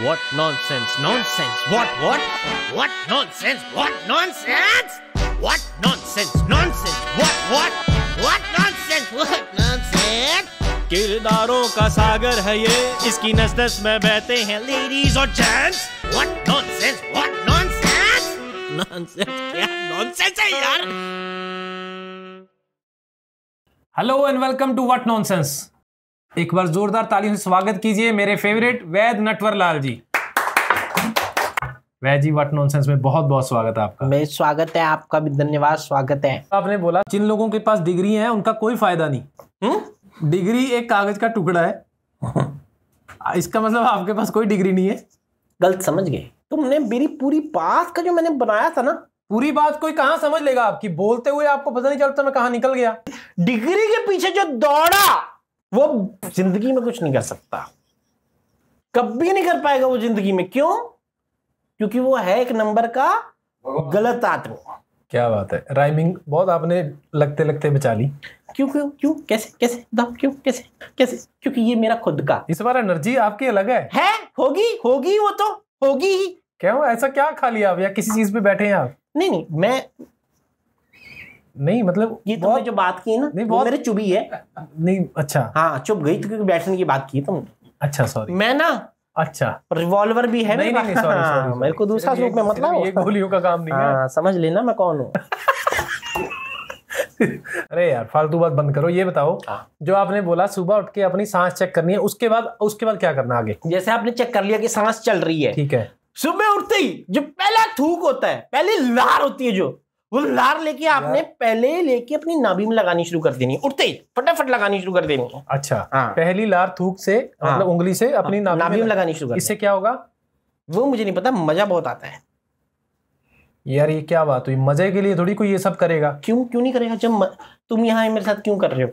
What nonsense, nonsense, what nonsense, what nonsense, what nonsense, nonsense, what nonsense, what nonsense. किरदारों का सागर है ये, इसकी नस-नस में बहते हैं लेडीज और gents. What nonsense, what nonsense, nonsense, क्या nonsense है यार. Hello and welcome to what nonsense. एक बार जोरदार तालियों से स्वागत कीजिए मेरे favourite Vaid Natwar Lal ji. Vaid ji, what nonsense में बहुत बहुत स्वागत है आपका. मैं स्वागत है, आपका भी धन्यवाद, स्वागत है. आपने बोला जिन लोगों के पास डिग्री है उनका कोई फायदा नहीं. डिग्री एक कागज का टुकड़ा है. इसका मतलब आपके पास कोई डिग्री नहीं है. गलत समझ गए तुमने. मेरी पूरी बात का जो मैंने बनाया था ना, पूरी बात कोई कहां समझ लेगा आपकी. बोलते हुए आपको पता नहीं चलता मैं कहां निकल गया. डिग्री के पीछे जो दौड़ा वो जिंदगी में कुछ नहीं कर सकता, कभी नहीं कर पाएगा वो जिंदगी में. क्यों? क्योंकि वो है एक नंबर का गलत आदमी. क्या बात है, राइमिंग बहुत आपने लगते लगते बचा ली. क्यों क्यों क्यों कैसे कैसे बताओ, क्यों कैसे कैसे? क्योंकि ये मेरा खुद का. इस बार एनर्जी आपकी अलग है. होगी होगी, वो तो होगी ही. क्या ऐसा क्या खा लिया आप, या किसी चीज पे बैठे हैं आप? नहीं, मैं नहीं, मतलब ये तुमने जो बात की ना, वो मेरे चुभी है. नहीं, अच्छा. हाँ, चुप गई तो, क्योंकि बैठने की बात की तुमने. अच्छा, सॉरी. मैं ना, अच्छा, रिवॉल्वर भी है. नहीं, नहीं, सॉरी. मेरे को दूसरा सूप में मतलब ये गोलियों का काम नहीं है. समझ लेना मैं कौन हूँ. अरे यार, फालतू बात बंद करो. ये बताओ, जो आपने बोला सुबह उठ के अपनी सांस चेक करनी है, उसके बाद क्या करना आगे? जैसे आपने चेक कर लिया कि सांस चल रही है, ठीक है. सुबह उठते ही जो पहला थूक होता है, पहली लार होती है, जो वो लार लेके आपने पहले लेके अपनी नाभि में लगानी शुरू कर देनी है. उठते ही फटाफट लगानी शुरू कर देनी है. अच्छा, पहली लार थूक से, मतलब उंगली से अपनी नाभि में लगानी शुरू कर. इससे क्या होगा वो मुझे नहीं पता, मजा बहुत आता है. यार ये क्या बात हुई? मजे के लिए थोड़ी कोई ये सब करेगा. क्यों नहीं करेगा? जब तुम यहाँ मेरे साथ क्यों कर रहे हो?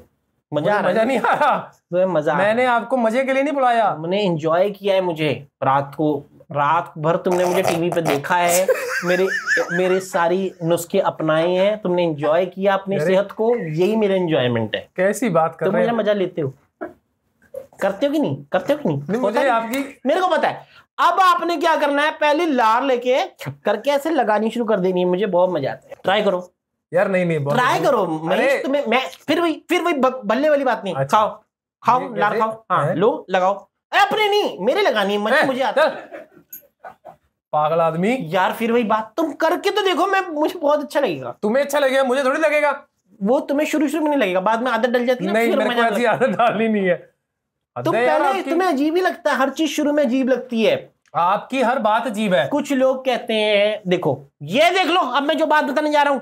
मजा नहीं आ रहा. तो मजा, मैंने आपको मजे के लिए नहीं बुलाया. मैंने एंजॉय किया है. मुझे रात भर तुमने मुझे टीवी पे देखा है, मेरे सारी नुस्खे अपनाए हैं, तुमने एंजॉय किया अपनी सेहत को. यही मेरा एंजॉयमेंट है. कैसी बात कर रहे हो? तुम मेरा मजा लेते हो, करते हो कि नहीं? करते हो कि नहीं? मुझे आपकी, मेरे को पता है. अब आपने क्या करना है, पहले लार लेके करके ऐसे लगानी शुरू कर देनी है. मुझे बहुत मजा आता है. ट्राई करो यार. नहीं, ट्राई करो. मैं फिर वही बल्ले वाली बात नहीं. खाओ लार खाओ. हाँ, लो लगाओ. अपने नहीं, मेरे लगानी है. मुझे आता है. पागल आदमी यार, फिर वही बात. तुम करके तो देखो, मुझे बहुत अच्छा लगेगा. तुम्हें अच्छा लगेगा, मुझे थोड़ी लगेगा. वो तुम्हें शुरू में नहीं लगेगा, बाद में आदत डल जाती है. नहीं, मेरे को ऐसी आदत डालनी नहीं है. तुम्हें अजीब ही लगता है. हर चीज शुरू में अजीब लगती है. आपकी हर बात अजीब है. कुछ लोग कहते हैं, देखो ये देख लो, अब मैं जो बात बताने जा रहा हूँ.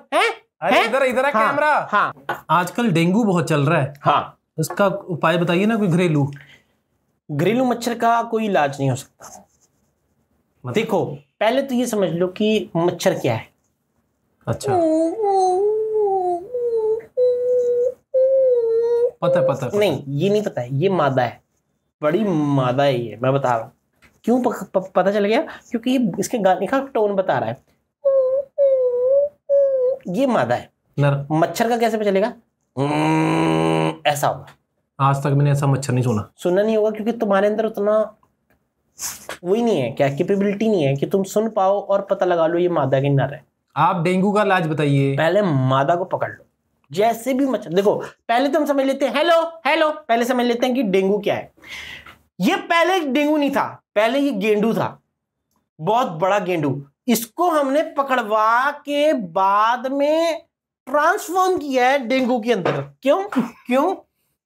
इधर है कैमरा. हाँ, आजकल डेंगू बहुत चल रहा है. हाँ, उसका उपाय बताइए ना, कोई घरेलू मच्छर का कोई इलाज नहीं हो सकता. देखो, पहले तो ये समझ लो कि मच्छर क्या है. अच्छा, पता नहीं, ये नहीं पता है. ये मादा है, बड़ी मादा है ये, मैं बता रहा हूँ. क्यों पता चल गया? क्योंकि ये इसके गाने का टोन बता रहा है. ये मादा है. मच्छर का कैसे पता चलेगा? ऐसा होगा. आज तक मैंने ऐसा मच्छर नहीं सुना नहीं होगा, क्योंकि तुम्हारे अंदर उतना वही नहीं है, क्या कैपेबिलिटी नहीं है कि तुम सुन पाओ और पता लगा लो ये मादा की नर है. आप डेंगू का इलाज बताइए. पहले मादा को पकड़ लो. जैसे भी मच्छर, देखो पहले तो हम समझ लेते हैं हेलो, पहले समझ लेते हैं कि डेंगू क्या है. ये पहले डेंगू नहीं था, पहले ये गेंडू था, बहुत बड़ा गेंडू. इसको हमने पकड़वा के बाद में ट्रांसफॉर्म किया है डेंगू के अंदर. क्यों?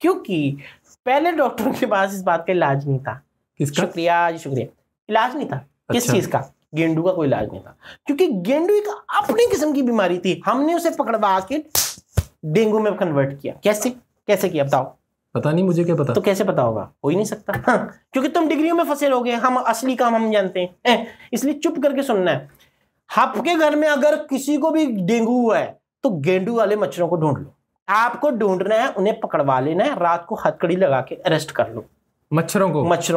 क्योंकि पहले डॉक्टरों के पास इस बात का इलाज नहीं था. शुक्रिया. इलाज नहीं था. किस चीज का? गेंडू का कोई इलाज नहीं था, क्योंकि गेंडू एक अपनी किस्म की बीमारी थी. हमने उसे पकड़वा के डेंगू में कन्वर्ट किया. कैसे किया बताओ? पता नहीं, मुझे क्या पता. तो कैसे पता होगा? हो ही नहीं सकता. हाँ, क्योंकि तुम डिग्रियों में फंसे रहोगे. हम असली काम हम जानते हैं, इसलिए चुप करके सुनना है. आपके घर में अगर किसी को भी डेंगू हुआ है तो गेंडू वाले मच्छरों को ढूंढ लो. आपको ढूंढना है, उन्हें पकड़वा लेना है, रात को हथकड़ी लगा के अरेस्ट कर लो. मच्छरों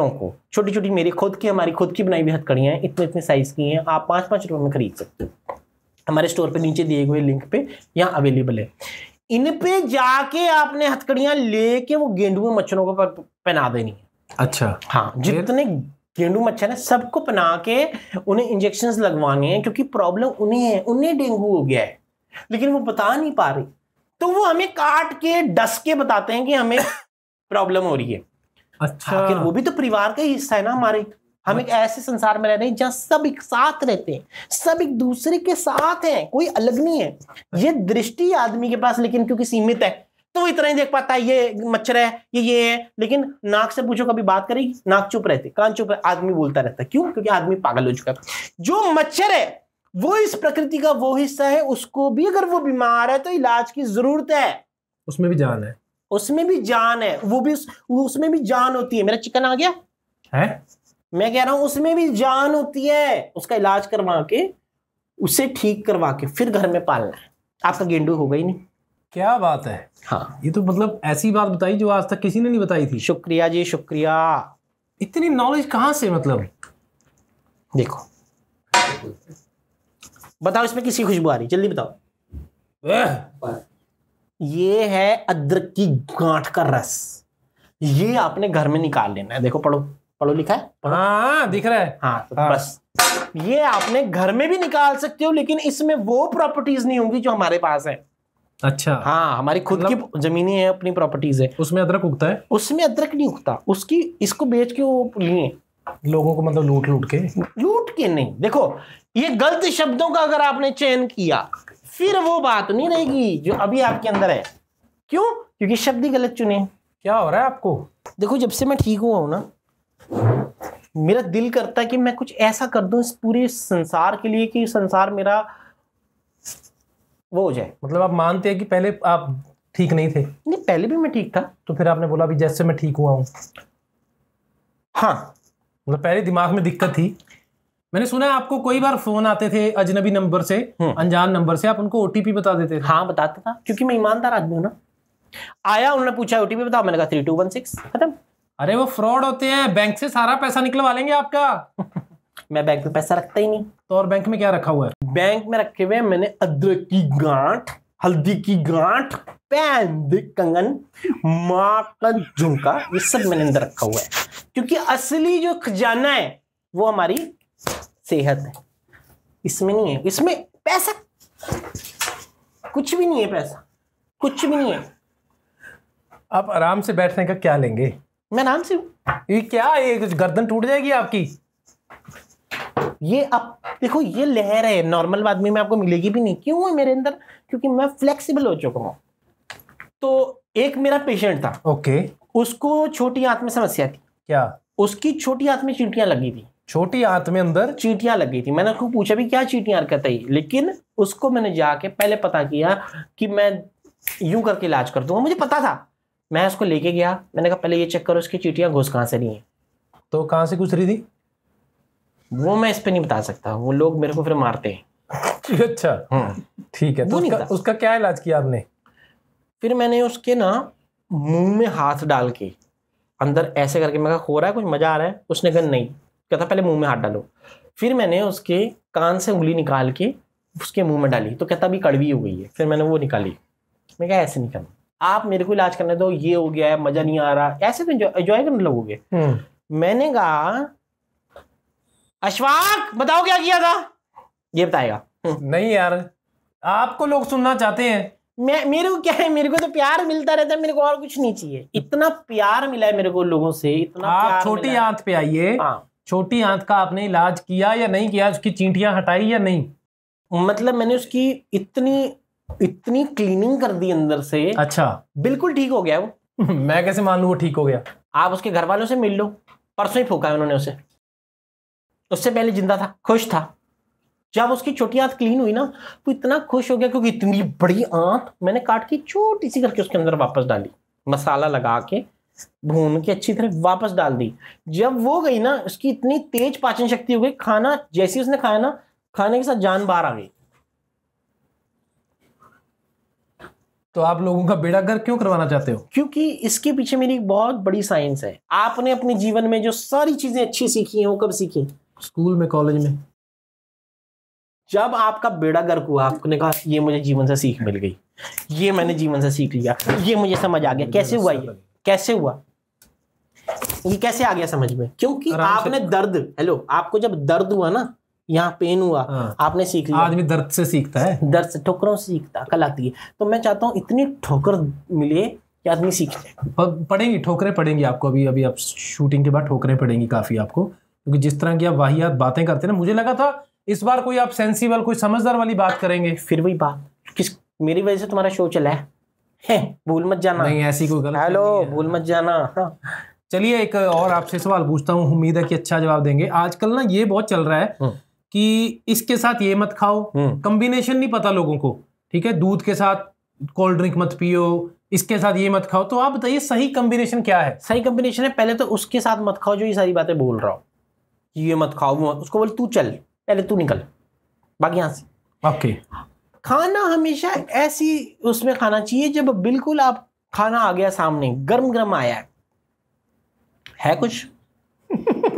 को छोटी छोटी, हमारी खुद की बनाई हुई हथकड़ियां हैं, इतने साइज की हैं. आप 5-5 रुपए में खरीद सकते हो. हमारे स्टोर पे नीचे दिए हुए लिंक पे यहाँ अवेलेबल है. इन पे जाके आपने हथकड़ियां लेके वो गेंडुए मच्छरों को पहना देनी है. अच्छा, हाँ, जितने गेंडू मच्छर है, सबको पना के उन्हें इंजेक्शंस लगवाने हैं क्योंकि प्रॉब्लम उन्हें है, उन्हें डेंगू हो गया है, लेकिन वो बता नहीं पा रही, तो वो हमें काट के डस के बताते हैं कि हमें प्रॉब्लम हो रही है। अच्छा, आखिर वो भी तो परिवार का ही हिस्सा है ना हमारे। हम एक ऐसे संसार में रह रहे हैं जहां सब एक साथ रहते हैं, सब एक दूसरे के साथ हैं, कोई अलग नहीं है। ये दृष्टि आदमी के पास लेकिन क्योंकि सीमित है तो वो इतना ही देख पाता है, ये मच्छर है, ये है, लेकिन नाक से पूछो कभी बात करेगी, नाक चुप रहती, कान चुप है, आदमी बोलता रहता है। क्यों? क्योंकि आदमी पागल हो चुका है। जो मच्छर है वो इस प्रकृति का वो हिस्सा है, उसको भी अगर वो बीमार है तो इलाज की जरूरत है। उसमें भी जान है, उसमें भी जान है, वो उसमें भी जान होती है। मेरा चिकन आ गया है? मैं कह रहा हूं उसमें भी जान होती है, उसका इलाज करवा के उसे ठीक करवा के फिर घर में पालना है। आपका गेंडू होगा ही नहीं। क्या बात है। हाँ, ये तो मतलब ऐसी बात बताई जो आज तक किसी ने नहीं बताई थी। शुक्रिया जी, शुक्रिया। इतनी नॉलेज कहाँ से? मतलब देखो बताओ इसमें किसी खुशबू आ रही, जल्दी बताओ। ये है अदरक की गांठ का रस, ये आपने घर में निकाल लेना है। देखो पढ़ो पढ़ो, लिखा है, हाँ दिख रहा है। हाँ तो बस ये आपने घर में भी निकाल सकते हो, लेकिन इसमें वो प्रॉपर्टीज नहीं होंगी जो हमारे पास है। अच्छा, हाँ, हमारी खुद की जमीनें हैं, अपनी प्रॉपर्टीज है, उसमें अदरक उगता है? उसमें अदरक नहीं उगता। उसकी इसको बेच के वो लिए लोगों को, मतलब लूट के नहीं। देखो ये गलत शब्दों का अगर आपने चयन किया फिर वो बात नहीं रहेगी जो अभी आपके अंदर है। क्यों? क्योंकि शब्द ही गलत चुने। क्या हो रहा है आपको? देखो जब से मैं ठीक हुआ हूं ना, मेरा दिल करता है कि मैं कुछ ऐसा कर दूं इस पूरे संसार के लिए कि संसार मेरा वो हो जाए। मतलब आप मानते हैं कि पहले आप ठीक नहीं थे? नहीं, पहले भी मैं ठीक था। तो फिर आपने बोला अभी जैसे मैं ठीक हुआ हूं। हाँ, मतलब पहले दिमाग में दिक्कत थी। मैंने सुना है आपको कई बार फोन आते थे अजनबी नंबर से, अनजान नंबर से, आप उनको ओटीपी बता देते थे। हाँ बताता था, क्योंकि मैं ईमानदार आदमी हूं ना। आया, उन्होंने पूछा ओटीपी बताओ, मैंने कहा 3216, खत्म। अरे वो फ्रॉड होते हैं, बैंक से सारा पैसा निकलवा लेंगे आपका। मैं बैंक में पैसा रखता ही नहीं। तो और बैंक में क्या रखा हुआ है? बैंक में रखे हुए मैंने अदरक की गांठ, हल्दी की गांठ, पैंद, कंगन, माँ का झुमका, ये सब मैंने अंदर रखा हुआ है। क्योंकि असली जो खजाना है वो हमारी सेहत है, इसमें नहीं है। इसमें पैसा कुछ भी नहीं है, पैसा कुछ भी नहीं है। आप आराम से बैठने का क्या लेंगे? मैं आराम से हूं। ये क्या, ये गर्दन टूट जाएगी आपकी। ये अब देखो, ये लहर है, नॉर्मल आदमी में आपको मिलेगी भी नहीं। क्यों है मेरे अंदर? क्योंकि मैं फ्लेक्सिबल हो चुका हूं। तो एक मेरा पेशेंट था, ओके, उसको छोटी आंत में समस्या थी। क्या? उसकी छोटी आंत में चींटियां लगी थी। छोटी आंत में अंदर चींटियां लगी थी। मैंने उसको पूछा भी क्या चींटियां हरकत है, लेकिन उसको मैंने जाके पहले पता किया कि मैं यूं करके इलाज कर दूंगा। मुझे पता था। मैं उसको लेके गया, मैंने कहा पहले ये चेक करो इसकी चींटियां घुस कहां से रही हैं। तो कहां से घुस रही थी? वो मैं इस पे नहीं बता सकता, वो लोग मेरे को फिर मारते हैं। अच्छा, ठीक है। तो उसका क्या इलाज किया आपने? फिर मैंने उसके ना मुंह में हाथ डाल के अंदर ऐसे करके, मैं कहा हो रहा है कुछ, मजा आ रहा है? उसने कहा नहीं। कहता पहले मुंह में हाथ डालो। फिर मैंने उसके कान से उंगली निकाल के उसके मुंह में डाली, तो कहता अभी कड़वी हो गई है। फिर मैंने वो निकाली। मैं कहा ऐसे नहीं करना, आप मेरे को इलाज करने दो, ये हो गया है, मजा नहीं आ रहा, ऐसे तो एंजॉय करने लगोगे। मैंने कहा अशफाक बताओ क्या किया था, ये बताएगा। नहीं यार, आपको लोग सुनना चाहते हैं। मेरे को क्या है, मेरे को तो प्यार मिलता रहता है, मेरे को और कुछ नहीं चाहिए। इतना प्यार मिला है मेरे को लोगों से, इतना आप छोटी आंत पे आइए। हाँ, छोटी आंत का आपने इलाज किया या नहीं किया? उसकी चींटियां हटाई या नहीं? मतलब मैंने उसकी इतनी क्लीनिंग कर दी अंदर से। अच्छा, बिल्कुल ठीक हो गया वो। मैं कैसे मान लूं वो ठीक हो गया? आप उसके घर वालों से मिल लो, परसों ही फूका है उन्होंने उसे। उससे पहले जिंदा था, खुश था। जब उसकी छोटी आंत क्लीन हुई ना, तो इतना खुश हो गया, क्योंकि इतनी बड़ी आंत मैंने काट के छोटी सी करके उसके अंदर वापस डाली, मसाला लगा के भून के अच्छी तरह वापस डाल दी। जब वो गई ना, उसकी इतनी तेज पाचन शक्ति हो गई, खाना जैसे उसने खाया ना, खाने के साथ जान बाहर आ गई। तो आप लोगों का बेड़ा गर्क क्यों करवाना चाहते हो? क्योंकि इसके पीछे मेरी एक बहुत बड़ी साइंस है। आपने अपने जीवन में जो सारी चीजें अच्छी सीखी हैं, वो कब सीखी? स्कूल में, कॉलेज में। जब आपका बेड़ा गर्क हुआ, आपने कहा ये मुझे जीवन से सीख मिल गई, ये मैंने जीवन से सीख लिया, ये मुझे समझ आ गया। कैसे हुआ? ये कैसे हुआ? ये कैसे आ गया समझ में? क्योंकि आराम से- आपने दर्द, हेलो, आपको जब दर्द हुआ ना, यहाँ पेन हुआ, हाँ। आपने सीख लिया। आदमी दर्द से सीखता है। दर्द से, ठोकरों से सीखता, अकल आती है। तो मैं चाहता हूँ इतनी ठोकर मिले कि आदमी सीख जाए। पड़ेंगी ठोकरें, पड़ेंगी आपको अभी अभी आप शूटिंग के बाद ठोकरें पड़ेंगी काफी आपको, क्योंकि जिस तरह की आप वाहियात बातें करते हैं ना, मुझे लगा था इस बार कोई आप सेंसिबल, कोई समझदार वाली बात करेंगे। फिर वही बात, किस मेरी वजह से तुम्हारा शो चला है, भूल मत जाना। नहीं, ऐसी कोई गलत हेलो, नहीं है। भूल मत जाना। हाँ। चलिए एक और आपसे सवाल पूछता हूँ, उम्मीद है कि अच्छा जवाब देंगे। आजकल ना ये बहुत चल रहा है कि इसके साथ ये मत खाओ, कॉम्बिनेशन नहीं पता लोगों को, ठीक है, दूध के साथ कोल्ड ड्रिंक मत पियो, इसके साथ ये मत खाओ। तो आप बताइए सही कॉम्बिनेशन क्या है? सही कॉम्बिनेशन है, पहले तो उसके साथ मत खाओ जो ये सारी बातें बोल रहा हो, ये मत खाओ, वो मत, उसको बोल तू चल, पहले तू निकल बाकी यहाँ से। ओके। खाना हमेशा ऐसी उसमें खाना चाहिए जब बिल्कुल आप खाना आ गया सामने, गरम गरम आया है कुछ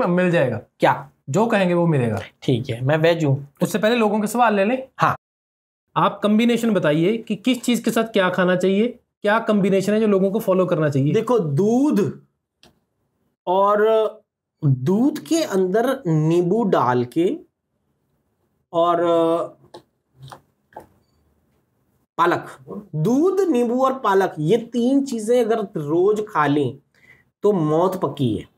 मिल जाएगा, क्या जो कहेंगे वो मिलेगा। ठीक है, मैं वेज हूं। उससे पहले लोगों के सवाल ले लें। हाँ। आप कॉम्बिनेशन बताइए कि किस चीज के साथ क्या खाना चाहिए, क्या कॉम्बिनेशन है जो लोगों को फॉलो करना चाहिए। देखो, दूध और दूध के अंदर नींबू डाल के और पालक, दूध, नींबू और पालक, ये 3 चीजें अगर रोज खा लें तो मौत पक्की है।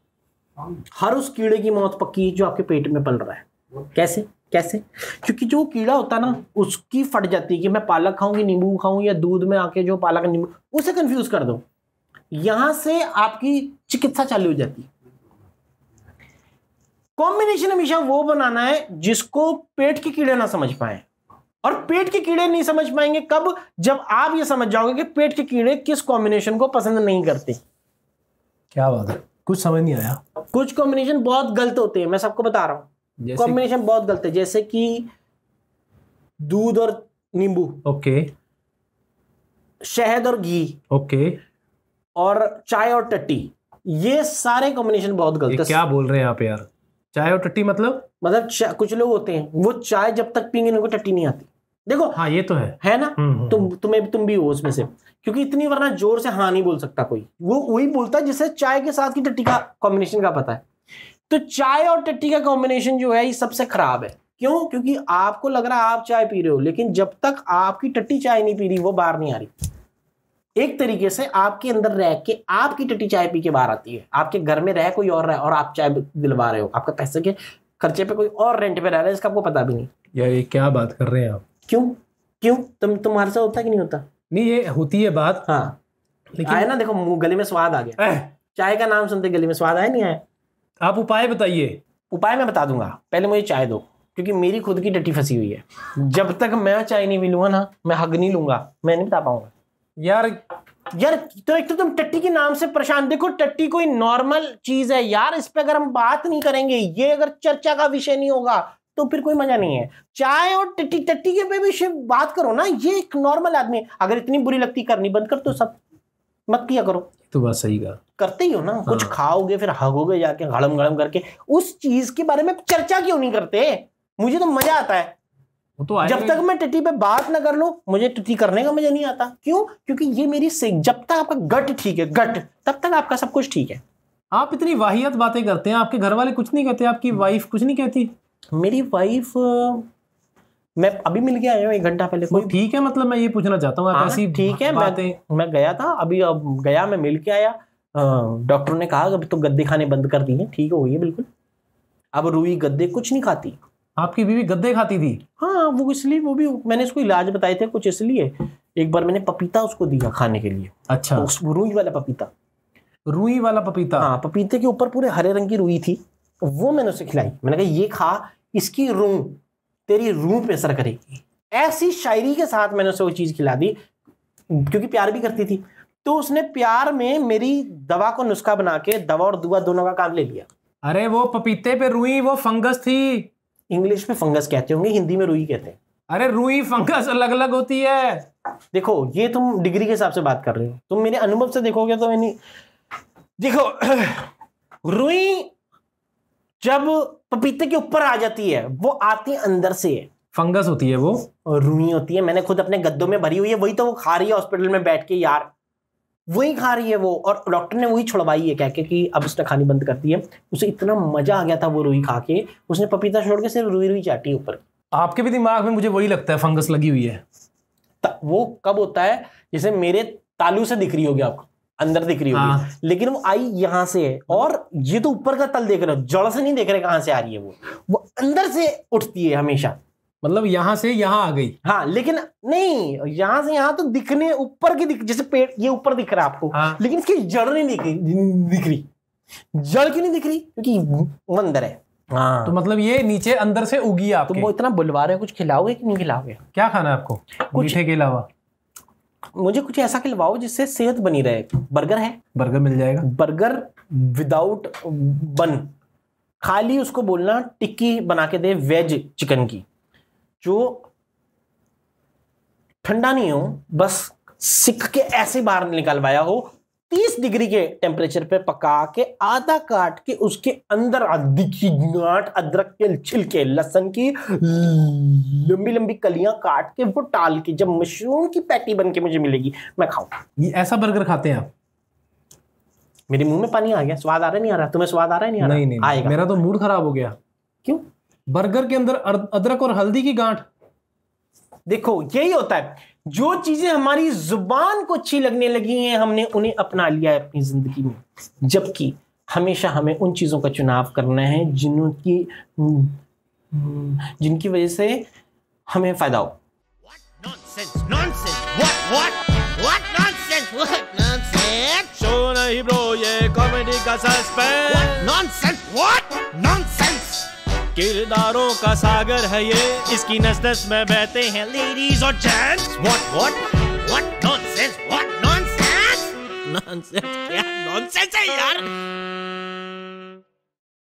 हर उस कीड़े की मौत पक्की है जो आपके पेट में पल रहा है। कैसे? कैसे? क्योंकि जो कीड़ा होता है ना, उसकी फट जाती है कि मैं पालक खाऊं कि नींबू खाऊं, या दूध में आके जो पालक नींबू, उसे कंफ्यूज कर दो, यहां से आपकी चिकित्सा चालू हो जाती है। कॉम्बिनेशन हमेशा वो बनाना है जिसको पेट के कीड़े ना समझ पाए, और पेट के कीड़े नहीं समझ पाएंगे कब? जब आप ये समझ जाओगे कि पेट के कीड़े किस कॉम्बिनेशन को पसंद नहीं करते। क्या बात है, कुछ समझ नहीं आया। कुछ कॉम्बिनेशन बहुत गलत होते हैं, मैं सबको बता रहा हूं, कॉम्बिनेशन बहुत गलत है। जैसे कि दूध और नींबू, ओके, शहद और घी, ओके, और चाय और टट्टी, ये सारे कॉम्बिनेशन बहुत गलत है। क्या बोल रहे हैं आप यार? चाय और टट्टी मतलब कुछ लोग होते हैं वो चाय जब तक पीएंगे उनको टट्टी नहीं आती। देखो, हाँ ये तो है ना? तुम भी हो उसमें से, क्योंकि इतनी वरना जोर से हाँ नहीं बोल सकता कोई, वो वही बोलता है जिसे चाय के साथ की टट्टी का कॉम्बिनेशन का पता है। तो चाय और टट्टी का कॉम्बिनेशन जो है ये सबसे खराब है। क्यों? क्योंकि आपको लग रहा है आप चाय पी रहे हो, लेकिन जब तक आपकी टट्टी चाय नहीं पी रही वो बाहर नहीं आ रही। एक तरीके से आपके अंदर रह के आपकी टट्टी चाय पी के बाहर आती है। आपके घर में रह कोई और रहा है और आप चाय दिलवा रहे हो, आपका पैसे के खर्चे पे कोई और रेंट पे रह रहा है, इसका आपको पता भी नहीं। यार ये क्या बात कर रहे हैं आप? क्यों तुम्हारे साथ होता कि नहीं होता? नहीं, ये होती है बात। हाँ, लेकिन आया ना, देखो मुंह गले में स्वाद आ गया। चाय का नाम सुनते गले में स्वाद आया नहीं आया? आप उपाय बताइए। उपाय मैं बता दूंगा, पहले मुझे चाय दो, क्योंकि मेरी खुद की टट्टी फंसी हुई है। जब तक मैं चाय नहीं मिलूंगा ना, मैं हग नहीं लूंगा, मैं नहीं बता पाऊंगा। यार तो एक तो तुम टट्टी के नाम से परेशान। देखो, टट्टी कोई नॉर्मल चीज है यार, इस पे अगर हम बात नहीं करेंगे, ये अगर चर्चा का विषय नहीं होगा तो फिर कोई मजा नहीं है। चाय और टट्टी के पे भी बात करो ना, ये एक नॉर्मल आदमी, अगर इतनी बुरी लगती करनी बंद कर तो सब मत किया करो। तो बात सही कहा, करते ही हो ना। हाँ। कुछ खाओगे फिर हगोगे जाके गड़म गड़म करके, उस चीज के बारे में चर्चा क्यों नहीं करते? मुझे तो मजा आता है। तो जब तक मैं टट्टी पे बात ना कर लूं, मुझे टट्टी करने का मजा नहीं आता। क्यों? क्योंकि ये मेरी से, जब तक आपका गट ठीक है, गट, तब तक आपका सब कुछ ठीक है। आप इतनी वाहियात बातें करते हैं, आपके घर वाले कुछ नहीं कहते? आपकी वाइफ कुछ नहीं कहती? मेरी वाइफ, मैं अभी मिल के आया हूँ 1 घंटा पहले। कोई ठीक है, मतलब मैं ये पूछना चाहता हूँ, आप ऐसी ठीक है, मैं गया था अभी, अब गया, मैं मिल के आया। डॉक्टर ने कहा अब तो गद्दे खाने बंद कर दिए, ठीक हो गई बिल्कुल। अब रूई गद्दे कुछ नहीं खाती। आपकी बीवी गद्दे खाती थी? हाँ, वो इसलिए, वो भी मैंने उसको इलाज बताए थे कुछ, इसलिए एक बार मैंने पपीता उसको दिया खाने के लिए। अच्छा, रूई वाला पपीता। रूई वाला पपीता? हाँ, पपीते के ऊपर पूरे हरे रंग की रूई थी, वो मैंने उसे खिलाई। मैंने कहा ये खा, इसकी रूह तेरी रूह पे असर करेगी। ऐसी शायरी के साथ मैंने उसे वो चीज खिला दी, क्योंकि प्यार भी करती थी। तो उसने प्यार में मेरी दवा को नुस्खा बना के दवा और दुआ दोनों का काम ले लिया। अरे वो पपीते पे रूई, वो फंगस थी। इंग्लिश में फंगस कहते होंगे, हिंदी में रूई कहते हैं। अरे रूई फंगस अलग अलग होती है। देखो, ये तुम डिग्री के हिसाब से बात कर रहे हो, तुम मेरे अनुभव से देखोगे तो मैंने देखो, रुई जब पपीते के ऊपर आ जाती है वो आती है अंदर से, फंगस होती है वो, और रुई होती है। मैंने खुद अपने गद्दों में भरी हुई है, वही तो वो खा रही है हॉस्पिटल में बैठ के यार। वही खा रही है वो, और डॉक्टर ने वही छुड़वाई है कह के कि अब उसने खानी बंद कर दी है। उसे इतना मजा आ गया था वो रुई खा के, उसने पपीता छोड़ के सिर्फ रुई रुई चाटी ऊपर। आपके भी दिमाग में मुझे वही लगता है, फंगस लगी हुई है। वो कब होता है, जैसे मेरे तालू से दिख रही होगी आपको, अंदर दिख रही होगी, हाँ। लेकिन वो आई यहां से है, और ये तो ऊपर का तल देख रहे हो, जड़ से नहीं देख रहे कहां से आ रही है वो अंदर से उठती है हमेशा। मतलब यहां से यहां आ गई। हाँ, लेकिन नहीं, यहां से यहां तो दिखने ऊपर की जैसे पेट ये ऊपर दिख रहा है आपको, हाँ। लेकिन इसकी जड़ नहीं दिख रही। जड़ क्यों नहीं दिख रही? क्योंकि वो अंदर है। हाँ। तो मतलब ये नीचे अंदर से उगी आपके। तुम वो इतना बुलवा रहे हो, कुछ खिलाओगे कि नहीं खिलाओगे? क्या खाना है आपको मीठे के अलावा? मुझे कुछ ऐसा खिलवाओ जिससे सेहत बनी रहे। बर्गर है? बर्गर मिल जाएगा। बर्गर विदाउट बन, खाली उसको बोलना टिक्की बना के दे वेज चिकन की, जो ठंडा नहीं हो, बस सिक के ऐसे बाहर निकलवाया हो, 30 डिग्री के टेम्परेचर पे पका के आधा काट के उसके अंदर आधी की गांठ, अदरक के छिलके, लहसुन की लंबी लंबी कलियां काट के वो डाल के जब मशरूम की पैटी बन के मुझे मिलेगी, मैं खाऊंगा। ये ऐसा बर्गर खाते हैं आप? मेरे मुंह में पानी आ गया। स्वाद आ रहा नहीं आ रहा? तुम्हें स्वाद आ रहा है नहीं आ रहा? नहीं, आएगा। मेरा तो मूड खराब हो गया। क्यों? बर्गर के अंदर अदरक और हल्दी की गांठ। देखो यही होता है, जो चीजें हमारी जुबान को अच्छी लगने लगी हैं हमने उन्हें अपना लिया है अपनी जिंदगी में, जबकि हमेशा हमें उन चीजों का चुनाव करना है जिनकी वजह से हमें फायदा हो। Nonsense, nonsense, what nonsense, what nonsense? Show नहीं ब्रो, ये कॉमेडी का suspense. What nonsense, what nonsense? किरदारों का सागर है ये, इसकी नस नस में बहते हैं Ladies or gents? What nonsense, what nonsense? Nonsense क्या nonsense है यार?